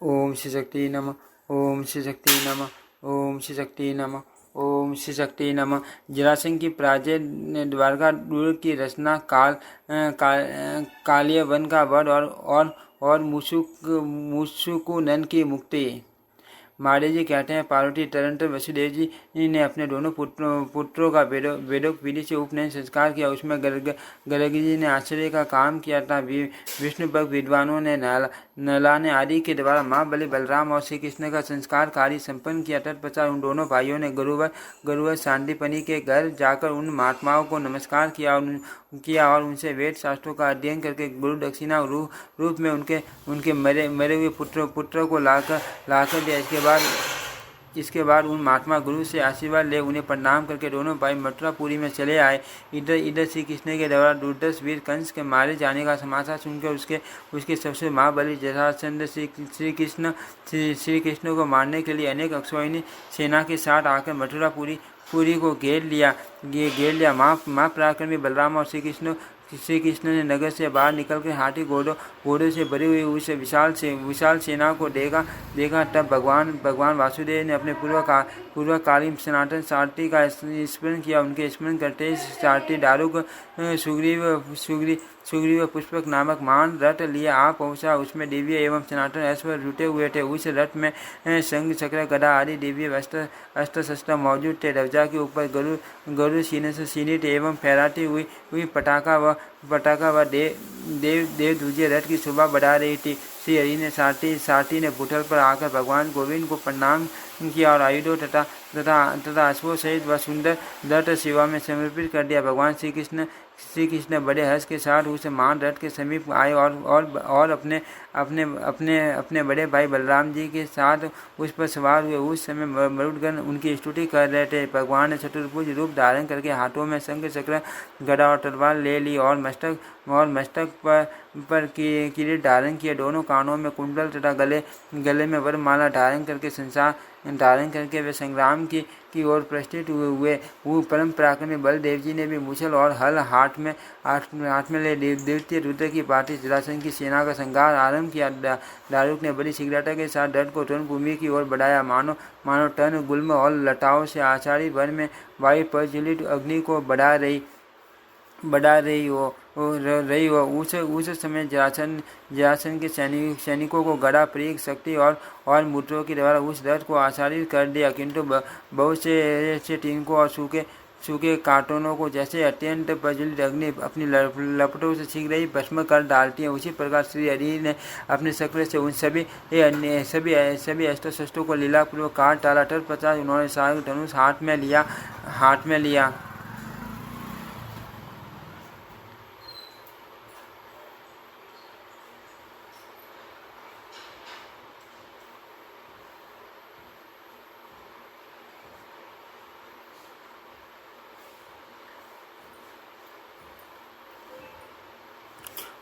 ओम श्री शक्ति नमः। ओम श्री शक्ति नमः। ओम श्री शक्ति नमः। ओम श्री शक्ति नमः। जरासंध की पराजय, द्वारका दुर्ग की रचना, कालिय वन का वध और मुसुकुनन की मुक्ति। मारे जी कहते हैं, पार्वती तदनंतर वसुदेव जी ने अपने दोनों पुत्रों का वेदोक्त विधि से उपनयन संस्कार किया। उसमें गर्ग जी ने आश्चर्य का काम किया था। विष्णु भक्त विद्वानों ने नलाने आदि के द्वारा माँ बलि, बलराम और श्री कृष्ण का संस्कार कार्य संपन्न किया। तत्पश्चात उन दोनों भाइयों ने गुरुवर सांदीपनि के घर जाकर उन महात्माओं को नमस्कार किया और उनसे वेद शास्त्रों का अध्ययन करके गुरु दक्षिणा रूप में उनके मरे हुए पुत्र को लाकर दिया। इसके बाद उन महात्मा गुरु से आशीर्वाद ले उन्हें प्रणाम करके दोनों भाई मथुरापुरी में चले आए। इधर श्री कृष्ण के द्वारा दुर्धर्ष वीर कंस के मारे जाने का समाचार सुनकर उसके सबसे महाबली जरासंध श्री कृष्ण को मारने के लिए अनेक अश्वारोही सेना के साथ आकर मथुरापुरी को घेर लिया। महापराक्रमी बलराम और श्री कृष्ण ने नगर से बाहर निकलकर हाथी घोड़ों से भरी हुई उस विशाल सेना को देखा। तब भगवान वासुदेव ने अपने पूर्वकालीन सनातन सारथी का स्मरण किया। उनके स्मरण करते सारथी दारुक सुग्रीव पुष्पक नामक महान रथ लिया आ पहुंचा। उसमें दिव्य एवं सनातन ऐश्वर्य जुटे हुए थे। उस रथ में शंख चक्र गदा आदि दिव्य अस्त्र शस्त्र मौजूद थे। ध्वजा के ऊपर गरुड़ सीने से सीनित एवं फहराती हुई पटाखा व देव दूजे रथ की शोभा बढ़ा रही थी। श्री हरि ने सारथी ने भूतल पर आकर भगवान गोविंद को प्रणाम किया और आयुधों तथा अश्वों सहित वह सुंदर रथ सेवा में समर्पित कर दिया। भगवान श्री कृष्ण बड़े हर्ष के साथ उस महान रथ के समीप आए और अपने बड़े भाई बलराम जी के साथ उस पर सवार हुए। उस समय मरुदगण उनकी स्तुति कर रहे थे। भगवान ने चतुर्भुज रूप धारण करके हाथों में शंख चक्र गदा और तलवार ले ली और मस्तक पर किरीट धारण किए। दोनों कानों में कुंडल तथा गले में वरमाला धारण करके वे संग्राम की ओर प्रस्थित हुए। परम पराक्रमी बलदेव जी ने भी मूसल और हल हाथ में ले द्वितीय रुद्र की पार्टी जरासंध की सेना का संहार आरंभ किया। दारुक ने बड़ी शीघ्रता के साथ रथ को रणभूमि की ओर बढ़ाया। मानो टन गुल्म और लताओं से आचारी वन में वायु प्रज्वलित अग्नि को बढ़ा रही हो। उस समय जरासंध के सैनिकों को गदा, प्रीग, शक्ति और मूत्रों के द्वारा उस रथ को आचारित कर दिया। किंतु बहुत से तिनकों और सूखे कार्टूनों को जैसे अत्यंत प्रज्वलित अग्नि अपनी लपटों से शीघ्र ही भस्म कर डालती है, उसी प्रकार श्री हरि ने अपने चक्र से उन सभी अस्त्र शस्त्रों को लीलापूर्वक काट डाला। तत्पश्चात उन्होंने सारंग धनुष हाथ में लिया।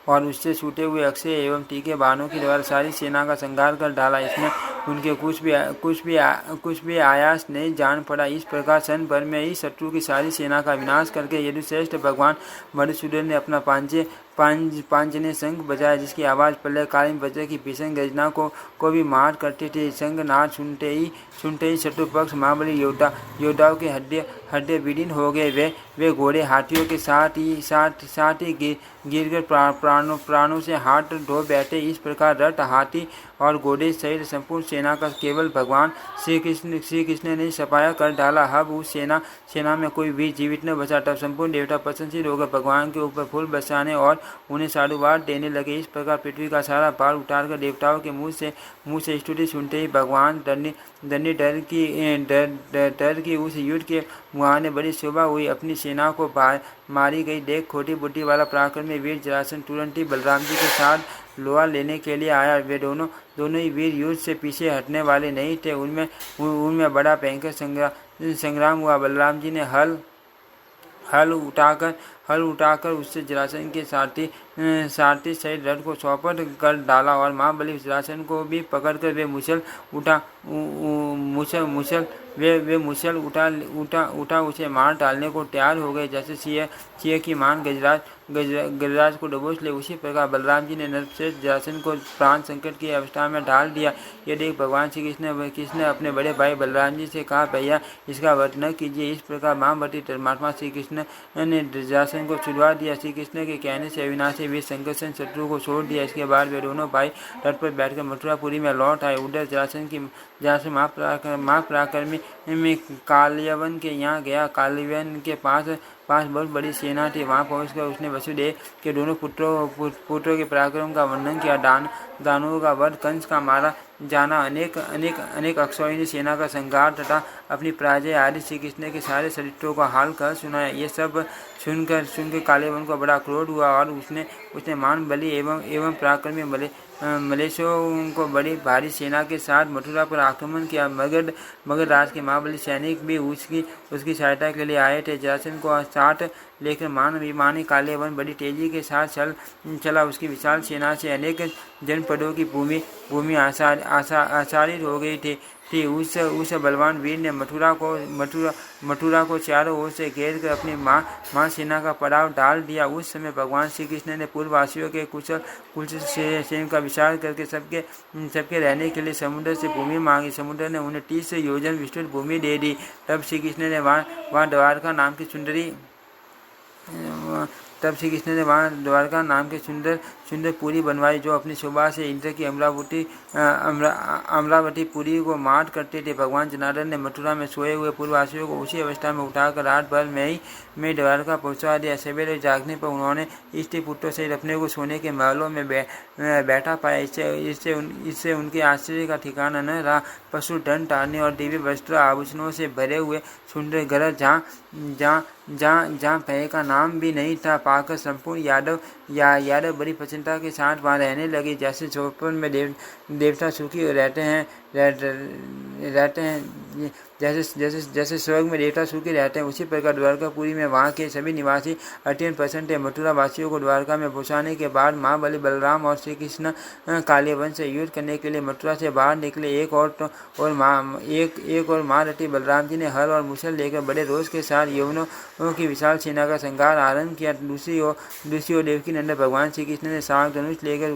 और उससे छूटे हुए अक्षय एवं तीखे बाणों के द्वारा सारी सेना का संहार कर डाला। इसमें उनके कुछ भी आयास नहीं जान पड़ा। इस प्रकार क्षण भर में ही शत्रु की सारी सेना का विनाश करके यदुश्रेष्ठ भगवान मधुसूदन ने अपना पांचने शंख बजाया, जिसकी आवाज़ प्रलयकालीन वज्र की भीषण गर्जना को भी मार करती थी। शंखनाद सुनते ही शत्रु पक्ष महाबली योद्धाओं के हड्डे विदीर्ण हो गए। वे घोड़े हाथियों के साथ ही गिरकर प्राणों से हाथ धो बैठे। इस प्रकार रथ, हाथी और घोड़े सहित संपूर्ण सेना का केवल भगवान श्री कृष्ण ने सफाया कर डाला। अब उस सेना में कोई भी जीवित न बचा। तब संपूर्ण देवता प्रसन्नचित्त होकर भगवान के ऊपर फूल बरसाने और उन्हें साधुवाद देने लगे। इस प्रकार पृथ्वी का सारा भार उतारकर देवताओं के मुंह से स्तुति सुनते ही भगवान धन्य डर की उस युद्ध के मुहाने बड़ी शोभा हुई। अपनी सेना को मारी गई देख खोटी बुद्धि वाला पराक्रमी वीर जरासंध तुरंत ही बलराम जी के साथ लोहा लेने के लिए आया। वे दोनों ही वीर युद्ध से पीछे हटने वाले नहीं थे। उनमें बड़ा भयंकर संग्राम हुआ। बलराम जी ने हल उठाकर उससे जरासंध के सारथी सहित रथ को चौपट कर डाला और महाबली जरासंध को भी पकड़कर वे वे मूसल उठा उसे मार डालने को तैयार हो गए। जैसे सिंह की मान गजराज को दबोच ले, उसी प्रकार बलराम जी ने नरश्रेष्ठ जरासंध को प्राण संकट की अवस्था में डाल दिया। ये देख भगवान श्री कृष्ण अपने बड़े भाई बलराम जी से कहा, भैया इसका वध न कीजिए। इस प्रकार महाबली परमात्मा श्री कृष्ण ने जरासंध को छुड़वा दिया। श्री कृष्ण के कहने से अविनाशी वीर संकर्षण शत्रु को छोड़ दिया। इसके बाद वे दोनों भाई तट पर बैठकर मथुरापुरी में लौट आए। उधर जरासंध महापराक्रमी में काल्यवन के यहाँ गया। काल्यवन के पास बहुत बड़ी सेना थी। वहाँ पहुंचकर उसने वसुदेव के दोनों पुत्रों के पराक्रम का वर्णन किया। दानवों का वध, कंस का मारा जाना, अनेक अक्षौहिणी सेना का संहार तथा अपनी पराजय आदि श्री कृष्ण के सारे चरित्रों का हाल कर सुनाया। ये सब सुनकर काल्यवन को बड़ा क्रोध हुआ और उसने मान बलि एवं पराक्रमी मलेशों को बड़ी भारी सेना के साथ मथुरा पर आक्रमण किया। मगध राज के महाबली सैनिक भी उसकी सहायता के लिए आए थे। जरासंध को साथ लेकर मान अभिमानी काल्यवन बड़ी तेजी के साथ चला। उसकी विशाल सेना से अनेक जनपदों की भूमि आसारित हो गई थी। उस बलवान वीर ने मथुरा को चारों ओर से घेर कर अपनी मां सेना का पड़ाव डाल दिया। उस समय भगवान श्री कृष्ण ने पूर्ववासियों के कुछ सेना का विचार करके सबके रहने के लिए समुद्र से भूमि मांगी। समुद्र ने उन्हें 30 योजन विस्तृत भूमि दे दी। तब श्री कृष्ण ने वहाँ द्वारका नाम की सुंदर पुरी बनवाई, जो अपनी शोभा से इंद्र की अमरावती पुरी को मात करते थे। भगवान जनार्दन ने मथुरा में सोए हुए पूर्ववासियों को उसी अवस्था में उठाकर रात भर में द्वारका पहुंचा दिया। सवेरे जागने पर उन्होंने स्त्री पुत्रों से अपने को सोने के महलों में बैठा पाया। इससे उनके आश्चर्य का ठिकाना न रहा। पशु धन टारने और दिव्य वस्त्र आभूषणों से भरे हुए सुंदर घर जहाँ भय का नाम भी नहीं था, पाकर संपूर्ण यादव बड़ी प्रसन्नता के साथ वहाँ रहने लगे। जैसे चौपन में देवता सुखी रहते हैं जैसे स्वर्ग में देवता सुखी रहते हैं, उसी प्रकार द्वारकापुरी में वहाँ के सभी निवासी अत्यंत प्रसन्न थे। मथुरा वासियों को द्वारका में पहुँचाने के बाद महाबली बलराम और श्री कृष्ण काल्यवन से युद्ध करने के लिए मथुरा से बाहर निकले। एक और महारथी बलराम जी ने हल और मुसल लेकर बड़े रोष के साथ यवनों की विशाल सेना का संहार आरंभ किया। दूसरी ओर देवकी नंदन भगवान श्री कृष्ण ने साग धनुष लेकर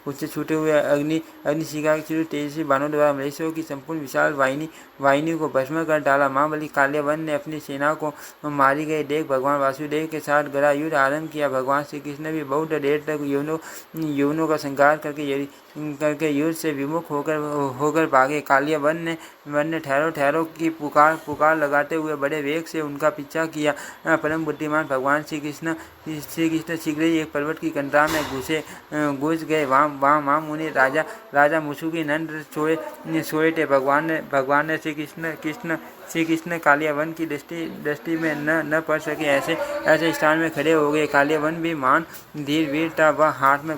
उससे छूटे हुए अग्निशिखा के तेजस्वी बाणों द्वारा मलेशियों की संपूर्ण विशाल वाहिनी को भस्म कर डाला। महाबली काल्यवन ने अपनी सेना को मारी गई देख भगवान वासुदेव के साथ गदा युद्ध आरंभ किया। भगवान श्री कृष्ण भी बहुत देर तक यवनों का संहार करके युद्ध से विमुख होकर भागे। काल्यवन ने ठहरो की पुकार लगाते हुए बड़े वेग से उनका पीछा किया। परम बुद्धिमान भगवान श्री कृष्ण शीघ्र ही एक पर्वत की कंदरा में घुस गए। वहाँ मुनि राजा मुसुकी नंद सोए थे। भगवान ने श्री कृष्ण काल्यवन की दृष्टि में न पड़ सके ऐसे स्थान में खड़े हो गए। काल्यवन भी महान धीर वीर था। वह हाथ में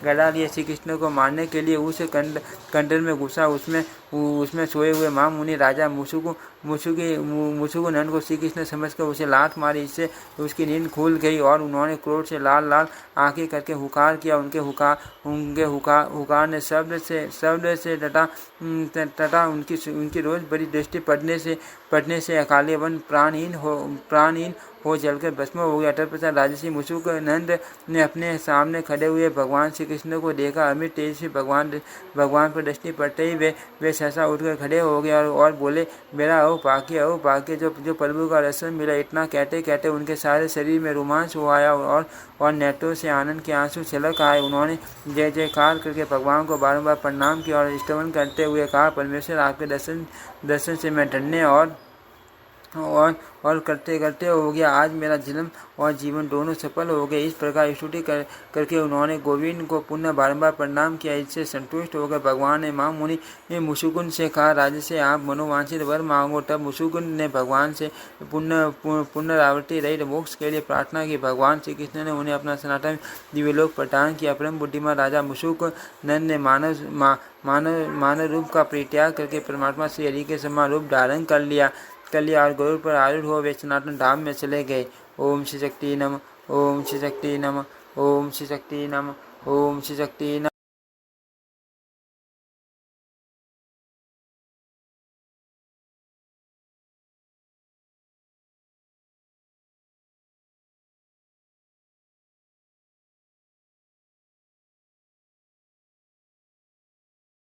गदा लिए श्री कृष्ण को मारने के लिए उस कंदर में घुसा। उसमें सोए हुए मुनि राजा मुसुकु नंद को श्री कृष्ण समझकर उसे लात मारी। इससे उसकी नींद खुल गई और उन्होंने क्रोध से लाल आंखें करके हुकार किया। उनके हुकार ने शब्द से तथा उनकी रोज बड़ी दृष्टि पड़ने से काल्यवन प्राणहीन हो जलकर भस्म हो गया। तत्पश्चात राजर्षि मुसुक नंद ने अपने सामने खड़े हुए भगवान श्री कृष्ण को देखा। अमित तेज से भगवान पर दृष्टि पड़ते ही वे सहसा उठकर खड़े हो गए और बोले, मेरा भाग्य जो प्रभु का दर्शन मिला। इतना कहते उनके सारे शरीर में रोमांच हो आया और नेत्रों से आनंद के आंसू छलक आए। उन्होंने जय जयकार करके भगवान को बारंबार प्रणाम किया और स्तवन करते हुए कहा, परमेश्वर आपके दर्शन से मैं धन्य और करते हो गया। आज मेरा जन्म और जीवन दोनों सफल हो गए। इस प्रकार स्तुति करके उन्होंने गोविंद को पुनः बारंबार प्रणाम किया। इससे संतुष्ट होकर भगवान ने मुनि मुसुकुन से कहा, राजा से आप मनोवांछित वर मांगो। तब मुसुकुन ने भगवान से पुनरावृत्ति रहित मोक्ष के लिए प्रार्थना की। भगवान श्री कृष्ण ने उन्हें अपना सनातन दिव्यलोक प्रदान किया। परम बुद्धिमान राजा मुसुक नंद ने मानव रूप का परित्याग करके परमात्मा श्री हरि के समान रूप धारण कर लिया और गरुड़ पर आरूढ़ हो वे सनातन धाम में चले गए। ओम श्री शक्ति नमः। ओम श्री शक्ति नमः। ओम श्री शक्ति नमः। ओम श्री शक्ति नमः।